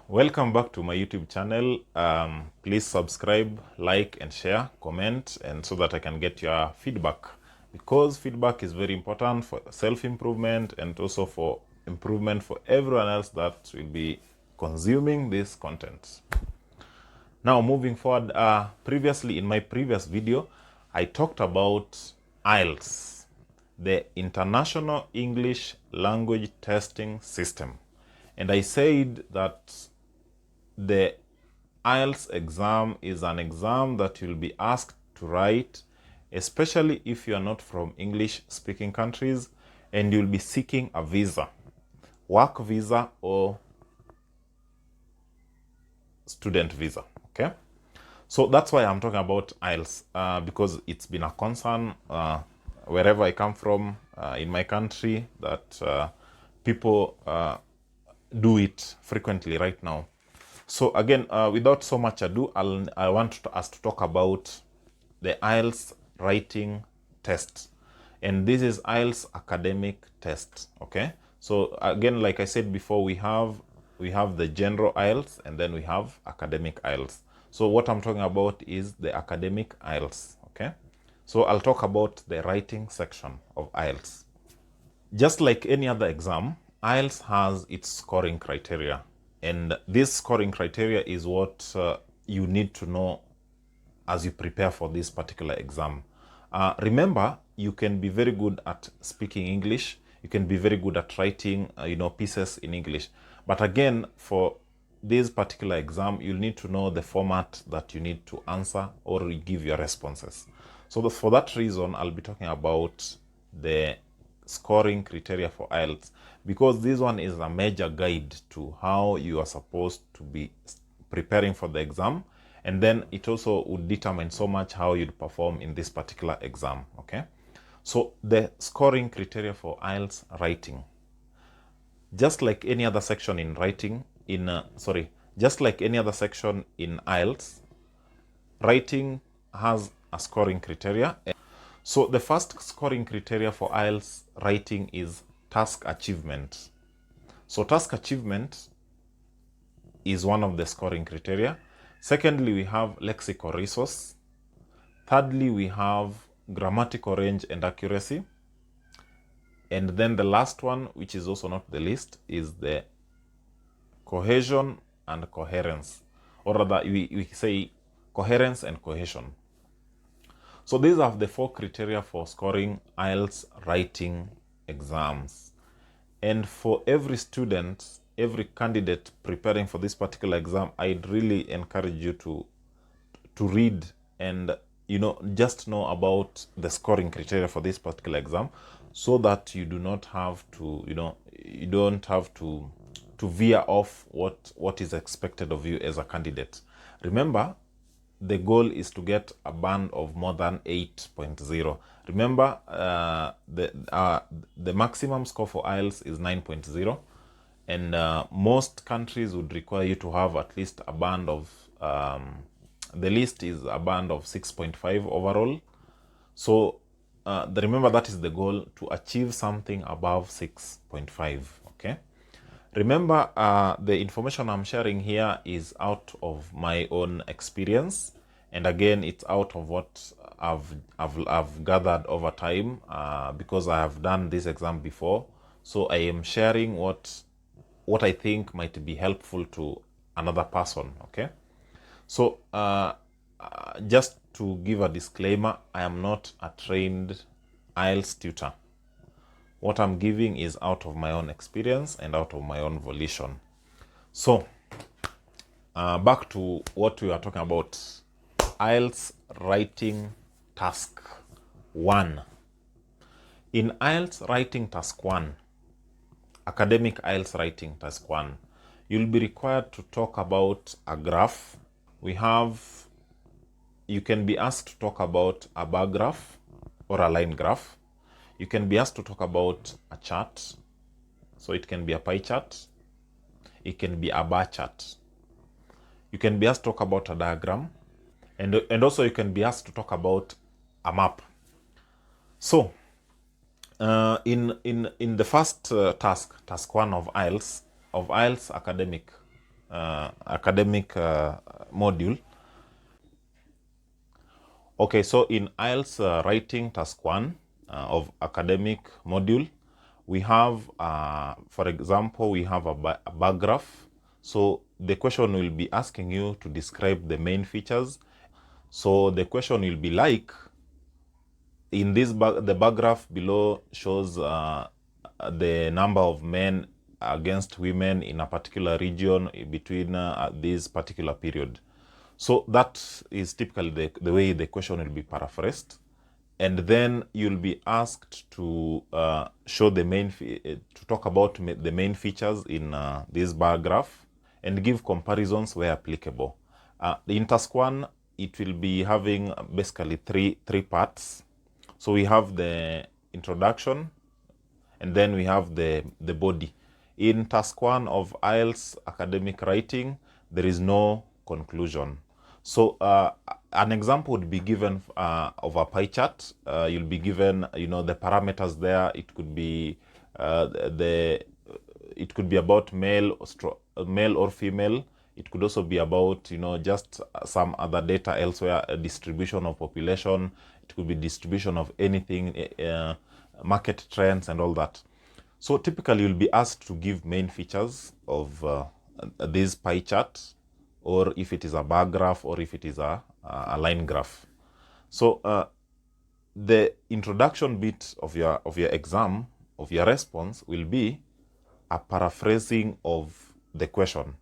Welcome back to my YouTube channel. Please subscribe, like and share, comment, and so that I can get your feedback, because feedback is very important for self-improvement and also for improvement for everyone else that will be consuming this content. Now moving forward, previously in my previous video, I talked about IELTS, the International English Language Testing System. And I said that the IELTS exam is an exam that you'll be asked to write, especially if you are not from English-speaking countries and you'll be seeking a visa, work visa or student visa, okay? So that's why I'm talking about IELTS, because it's been a concern wherever I come from in my country that people do it frequently right now. So again, without so much ado, I want us to talk about the IELTS writing test. And this is IELTS academic test, okay? So again, like I said before, we have the general IELTS and then we have academic IELTS. So what I'm talking about is the academic IELTS, okay? So I'll talk about the writing section of IELTS. Just like any other exam, IELTS has its scoring criteria. And this scoring criteria is what you need to know as you prepare for this particular exam. Remember, you can be very good at speaking English. You can be very good at writing, pieces in English. But again, for this particular exam, you'll need to know the format that you need to answer or give your responses. So for that reason, I'll be talking about the scoring criteria for IELTS, because this one is a major guide to how you are supposed to be preparing for the exam, and then it also would determine so much how you'd perform in this particular exam, okay? So the scoring criteria for IELTS writing, just like any other section in writing, just like any other section in IELTS, writing has a scoring criteria. So the first scoring criteria for IELTS writing is task achievement. So task achievement is one of the scoring criteria. Secondly, we have lexical resource. Thirdly, we have grammatical range and accuracy. And then the last one, which is also not the least, is the cohesion and coherence. Or rather, we say coherence and cohesion. So these are the 4 criteria for scoring IELTS writing exams. And for every student, every candidate preparing for this particular exam, I'd really encourage you to read and just know about the scoring criteria for this particular exam, so that you do not have to, you don't have to veer off what is expected of you as a candidate. Remember, the goal is to get a band of more than 8.0. Remember, the maximum score for IELTS is 9.0, and most countries would require you to have at least a band of, the least is a band of 6.5 overall. So remember, that is the goal, to achieve something above 6.5, okay? Remember, the information I'm sharing here is out of my own experience, and again, it's out of what I've gathered over time, because I have done this exam before. So I am sharing what I think might be helpful to another person, okay? So just to give a disclaimer, I am not a trained IELTS tutor. What I'm giving is out of my own experience and out of my own volition. So, back to what we are talking about. IELTS writing task 1. In IELTS writing task 1, academic IELTS writing task 1, you'll be required to talk about a graph. You can be asked to talk about a bar graph or a line graph. You can be asked to talk about a chart. So it can be a pie chart. It can be a bar chart. You can be asked to talk about a diagram. And also you can be asked to talk about a map. So in the first task 1 of IELTS academic, module. Okay, so in IELTS writing task 1 of academic module, we have, for example, we have a bar graph. So the question will be asking you to describe the main features. So the question will be like, in this the bar graph below shows the number of men against women in a particular region between this particular period. So that is typically the way the question will be paraphrased. And then you'll be asked to show the to talk about the main features in this bar graph and give comparisons where applicable. In task 1, it will be having basically three parts. So we have the introduction, and then we have the body. In task 1 of IELTS academic writing, there is no conclusion. So an example would be given of a pie chart. You'll be given, the parameters there. It could be it could be about male or female. It could also be about, just some other data elsewhere, a distribution of population. It could be distribution of anything, market trends and all that. So typically you'll be asked to give main features of this pie chart, or if it is a bar graph, or if it is a line graph. So the introduction bit of your exam, of your response, will be a paraphrasing of the question.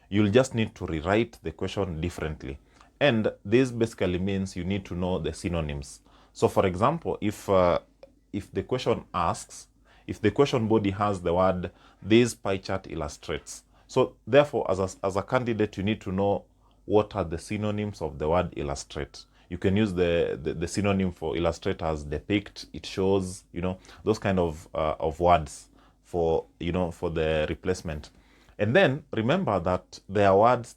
You'll just need to rewrite the question differently. And this basically means you need to know the synonyms. So for example, if the question asks, if the question body has the word, this pie chart illustrates. So therefore, as a candidate, you need to know what are the synonyms of the word illustrate. You can use the synonym for illustrate as depict, it shows, those kind of words for, for the replacement. And then remember that there are words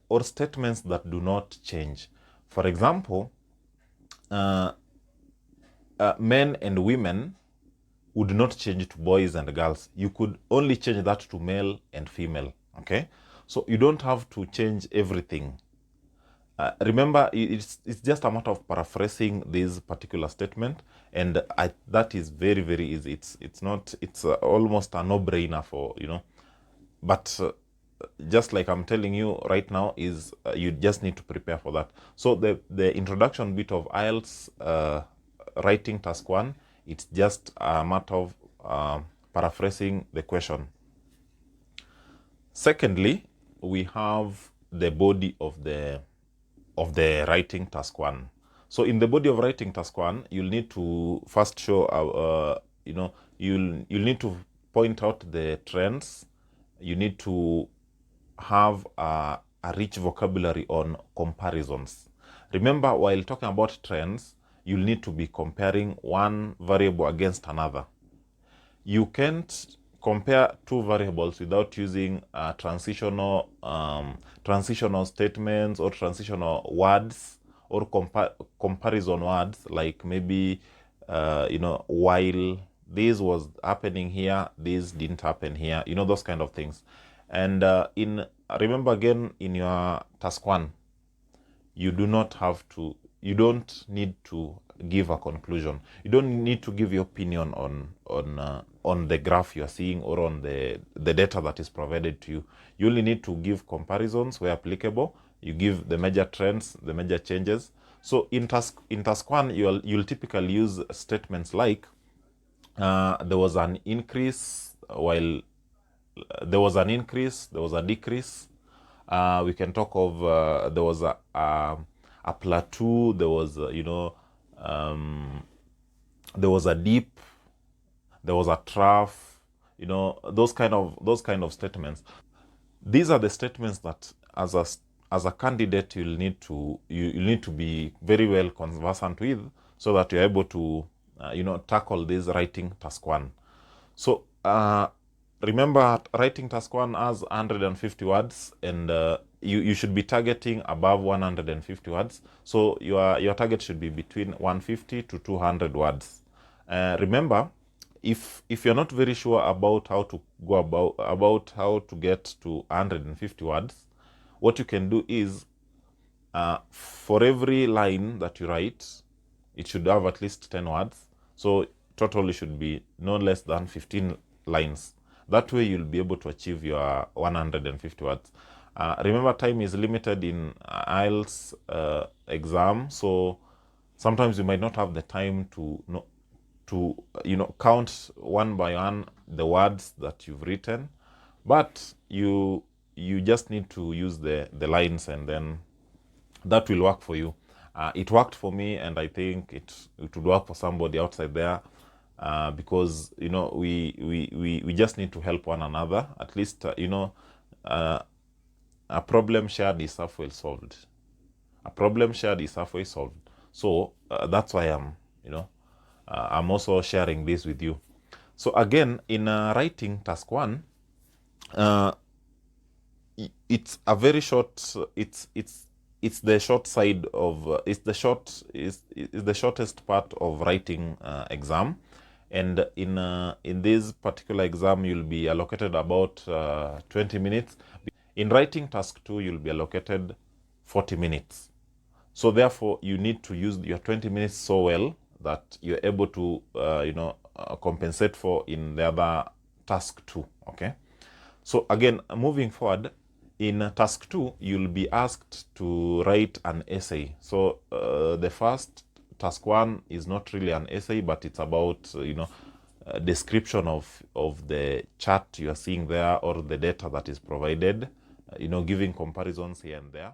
or statements that do not change. For example, men and women would not change to boys and girls. You could only change that to male and female, okay? So you don't have to change everything. Remember, it's just a matter of paraphrasing this particular statement, and that is very, very easy. It's almost a no-brainer for, but just like I'm telling you right now is you just need to prepare for that. So the introduction bit of IELTS writing task 1, it's just a matter of paraphrasing the question. Secondly, we have the body of the writing task 1. So in the body of writing task 1, you'll need to first show, you'll need to point out the trends. You need to have a rich vocabulary on comparisons. Remember, while talking about trends, you'll need to be comparing one variable against another. You can't compare two variables without using transitional statements or transitional words or comparison words, like maybe while this was happening here, this didn't happen here, those kind of things. And remember again, in your task 1, you don't need to give a conclusion. You don't need to give your opinion on the graph you are seeing or on the data that is provided to you. You only need to give comparisons where applicable. You give the major trends, the major changes. So in task 1, you'll typically use statements like there was an increase, while there was an increase, there was a decrease. We can talk of there was a plateau, there was there was a dip, there was a trough, those kind of statements. These are the statements that as a candidate you'll need to be very well conversant with, so that you're able to tackle this writing task 1. So remember, writing task 1 has 150 words, and you should be targeting above 150 words. So your target should be between 150 to 200 words. Remember, if you're not very sure about how to go about how to get to 150 words, what you can do is, for every line that you write, it should have at least 10 words. So total it should be no less than 15 lines. That way you'll be able to achieve your 150 words. Remember, time is limited in IELTS exam, so sometimes you might not have the time to count one by one the words that you've written, but you just need to use the lines, and then that will work for you. It worked for me, and I think it would work for somebody outside there, because we just need to help one another. At least a problem shared is halfway solved. A problem shared is halfway solved. So that's why I'm also sharing this with you. So again, in writing task 1, it's a very short. It's the short side of it's the shortest part of writing exam, and in this particular exam you'll be allocated about 20 minutes. In writing task 2 you'll be allocated 40 minutes. So therefore you need to use your 20 minutes so well that you're able to compensate for in the other task 2. Okay, so again, moving forward, in task 2 you'll be asked to write an essay. So the first task 1 is not really an essay, but it's about a description of the chart you are seeing there, or the data that is provided, giving comparisons here and there.